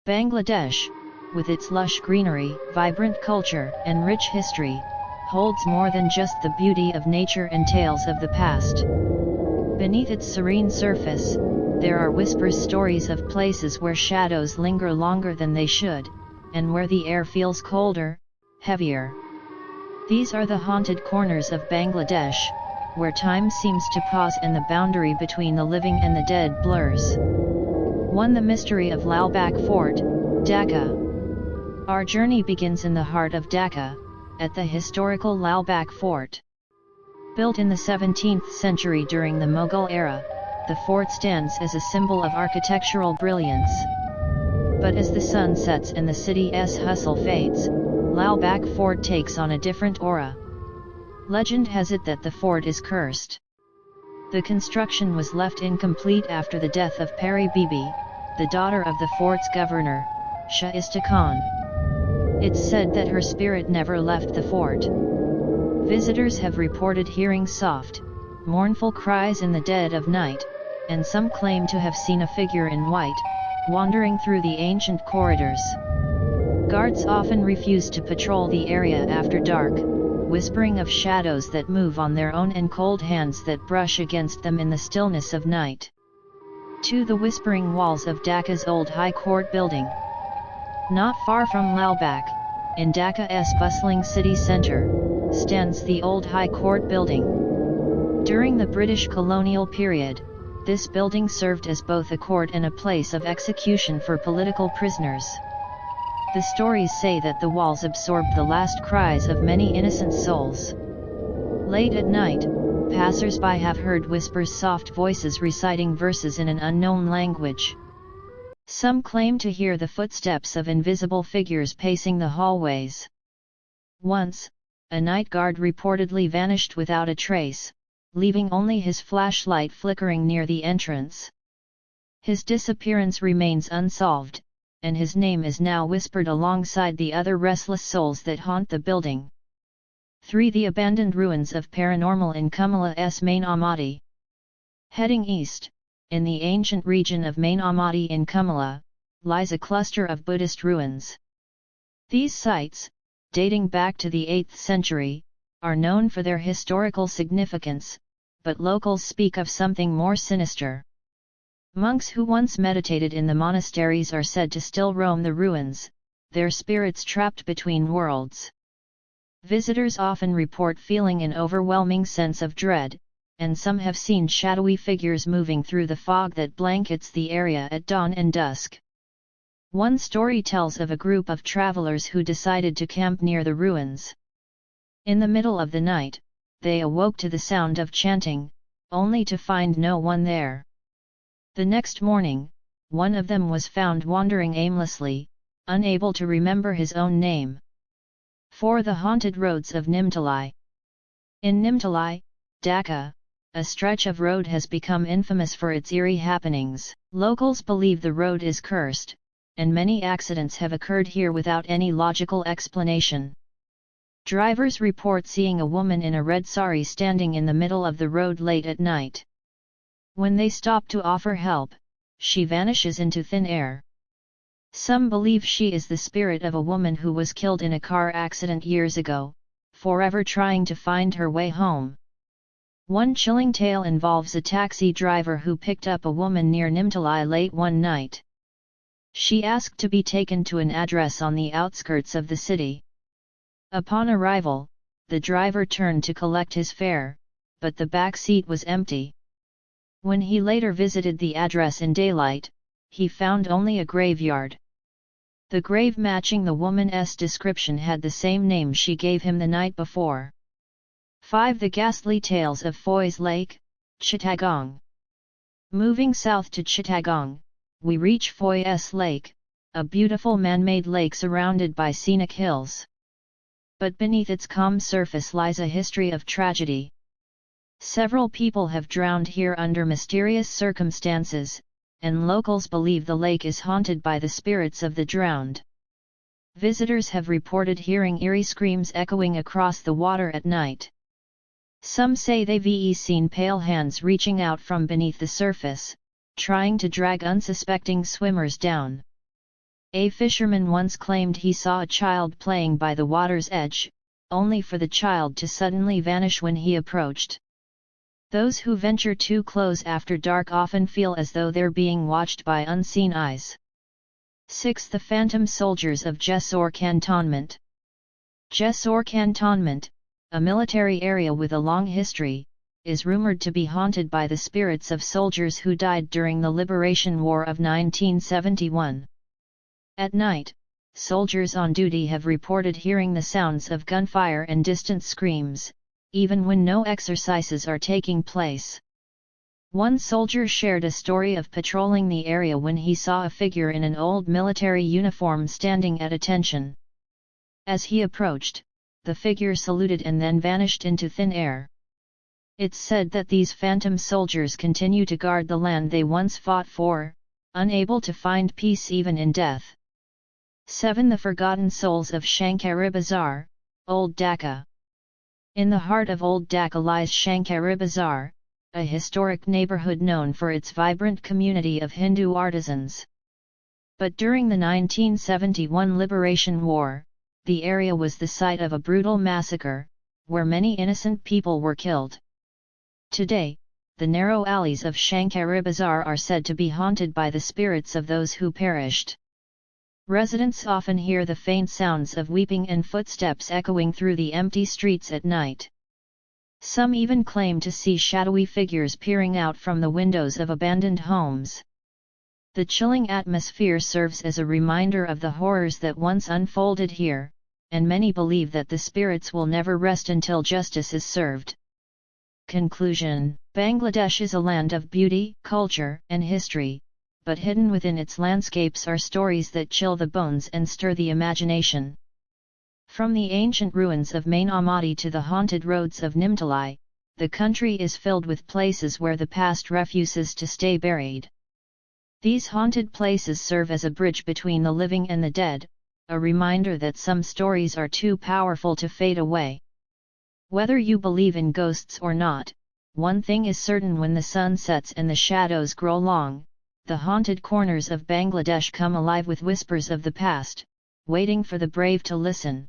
Bangladesh, with its lush greenery, vibrant culture, and rich history, holds more than just the beauty of nature and tales of the past. Beneath its serene surface, there are whispers, stories of places where shadows linger longer than they should, and where the air feels colder, heavier. These are the haunted corners of Bangladesh, where time seems to pause and the boundary between the living and the dead blurs. 1. The mystery of Lalbagh Fort, Dhaka. Our journey begins in the heart of Dhaka, at the historical Lalbagh Fort. Built in the 17th century during the Mughal era, the fort stands as a symbol of architectural brilliance. But as the sun sets and the city's hustle fades, Lalbagh Fort takes on a different aura. Legend has it that the fort is cursed. The construction was left incomplete after the death of Peri Bibi, the daughter of the fort's governor, Shaista Khan. It's said that her spirit never left the fort. Visitors have reported hearing soft, mournful cries in the dead of night, and some claim to have seen a figure in white, wandering through the ancient corridors. Guards often refuse to patrol the area after dark, whispering of shadows that move on their own and cold hands that brush against them in the stillness of night. 2. The whispering walls of Dhaka's old High Court building. Not far from Lalbagh, in Dhaka's bustling city centre, stands the old High Court building. During the British colonial period, this building served as both a court and a place of execution for political prisoners. The stories say that the walls absorbed the last cries of many innocent souls. Late at night, passers-by have heard whispers, soft voices reciting verses in an unknown language. Some claim to hear the footsteps of invisible figures pacing the hallways. Once, a night guard reportedly vanished without a trace, leaving only his flashlight flickering near the entrance. His disappearance remains unsolved, and his name is now whispered alongside the other restless souls that haunt the building. 3. The abandoned ruins of paranormal in Kummala's Main Amati. Heading east, in the ancient region of Main Amati in Kummala, lies a cluster of Buddhist ruins. These sites, dating back to the 8th century, are known for their historical significance, but locals speak of something more sinister. Monks who once meditated in the monasteries are said to still roam the ruins, their spirits trapped between worlds. Visitors often report feeling an overwhelming sense of dread, and some have seen shadowy figures moving through the fog that blankets the area at dawn and dusk. One story tells of a group of travelers who decided to camp near the ruins. In the middle of the night, they awoke to the sound of chanting, only to find no one there. The next morning, one of them was found wandering aimlessly, unable to remember his own name. 4. The haunted roads of Nimtoli. In Nimtoli, Dhaka, a stretch of road has become infamous for its eerie happenings. Locals believe the road is cursed, and many accidents have occurred here without any logical explanation. Drivers report seeing a woman in a red sari standing in the middle of the road late at night. When they stop to offer help, she vanishes into thin air. Some believe she is the spirit of a woman who was killed in a car accident years ago, forever trying to find her way home. One chilling tale involves a taxi driver who picked up a woman near Nimtoli late one night. She asked to be taken to an address on the outskirts of the city. Upon arrival, the driver turned to collect his fare, but the back seat was empty. When he later visited the address in daylight, he found only a graveyard. The grave matching the woman's description had the same name she gave him the night before. 5. The ghastly tales of Foy's Lake, Chittagong. Moving south to Chittagong, we reach Foy's Lake, a beautiful man-made lake surrounded by scenic hills. But beneath its calm surface lies a history of tragedy. Several people have drowned here under mysterious circumstances, and locals believe the lake is haunted by the spirits of the drowned. Visitors have reported hearing eerie screams echoing across the water at night. Some say they've seen pale hands reaching out from beneath the surface, trying to drag unsuspecting swimmers down. A fisherman once claimed he saw a child playing by the water's edge, only for the child to suddenly vanish when he approached. Those who venture too close after dark often feel as though they're being watched by unseen eyes. 6. The Phantom Soldiers of Jessore Cantonment. Jessore Cantonment, a military area with a long history, is rumored to be haunted by the spirits of soldiers who died during the Liberation War of 1971. At night, soldiers on duty have reported hearing the sounds of gunfire and distant screams, even when no exercises are taking place. One soldier shared a story of patrolling the area when he saw a figure in an old military uniform standing at attention. As he approached, the figure saluted and then vanished into thin air. It's said that these phantom soldiers continue to guard the land they once fought for, unable to find peace even in death. 7. The Forgotten Souls of Shankari Bazaar, Old Dhaka. In the heart of Old Dhaka lies Shankari Bazaar, a historic neighborhood known for its vibrant community of Hindu artisans. But during the 1971 Liberation War, the area was the site of a brutal massacre, where many innocent people were killed. Today, the narrow alleys of Shankari Bazaar are said to be haunted by the spirits of those who perished. Residents often hear the faint sounds of weeping and footsteps echoing through the empty streets at night. Some even claim to see shadowy figures peering out from the windows of abandoned homes. The chilling atmosphere serves as a reminder of the horrors that once unfolded here, and many believe that the spirits will never rest until justice is served. Conclusion: Bangladesh is a land of beauty, culture, and history, but hidden within its landscapes are stories that chill the bones and stir the imagination. From the ancient ruins of Mainamati to the haunted roads of Nimtoli, the country is filled with places where the past refuses to stay buried. These haunted places serve as a bridge between the living and the dead, a reminder that some stories are too powerful to fade away. Whether you believe in ghosts or not, one thing is certain: when the sun sets and the shadows grow long, the haunted corners of Bangladesh come alive with whispers of the past, waiting for the brave to listen.